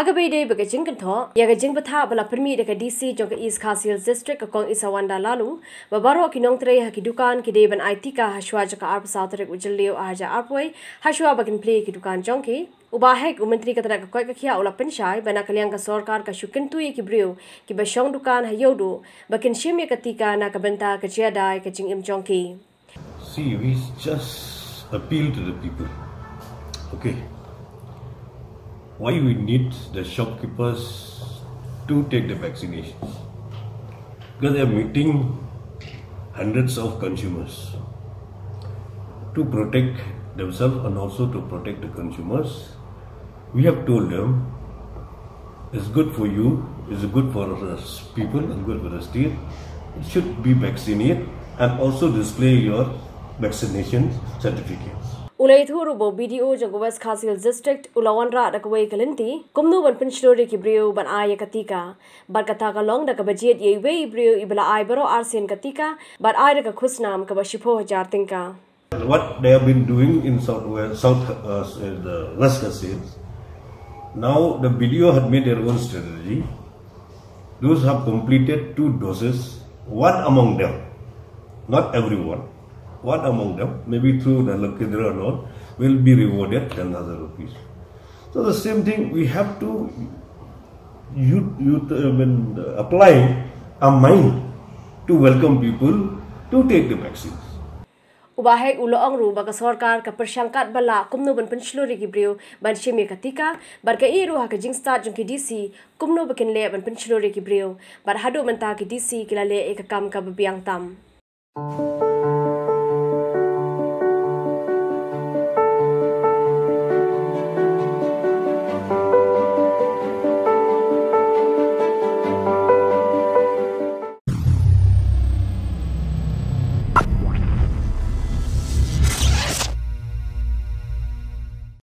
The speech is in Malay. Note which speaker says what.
Speaker 1: Hagabede bagi jingkan tho, ya jing betha bala permi dekat DC jong ke East Khasi District kong Isawanda lalu, babaro kinong tre hakidukan kide ban Tika haswa jaka arp South Rek ujeliu aja arpway, haswa bagin play kidukan jongki, ubahek umentri kata ka koi ka khia ula penshai bana kaliang ka Sorkar ka Shu Kyntu ki Briew ki basyong dukan hayodu, bakin Shim ka Tika na ka benta ka jiadai ka jing im jongki.
Speaker 2: See, we just appeal to the people. Okay. Why we need the shopkeepers to take the vaccinations? Because they are meeting hundreds of consumers to protect themselves and also to protect the consumers. We have told them it's good for you, it's good for us people, and good for the state. It should be vaccinated and also display your vaccination certificates.
Speaker 1: Ulai thuru bo BDO jang West Khasi District ulawanra da kawai kalinti kumnu ban pinchori ki Briew ban aya katika bar kata ka long da ka budget ye we Briew ibla ay baro arsen katika bar ay da ka khusnam ka bashipho hajar tingka.
Speaker 2: What they have been doing in West Khasi, now the BDO had made their own strategy. Those have completed 2 doses, one among them, not everyone. One among them, maybe through the Lakindra and all, will be rewarded 10,000 rupees. So the same thing, we have to apply a mind to welcome people to take the vaccines.
Speaker 1: Ubahek ulo ang ru baga Sorkar ka persangkat bala kumno ban penslori ki Briew ban Shim ka Tika bar ka iru ha ka jing start jong ki DC kumno bakin le ban penslori ki Briew bar hadu menta ki DC kilale e ka kam ka babiang tam.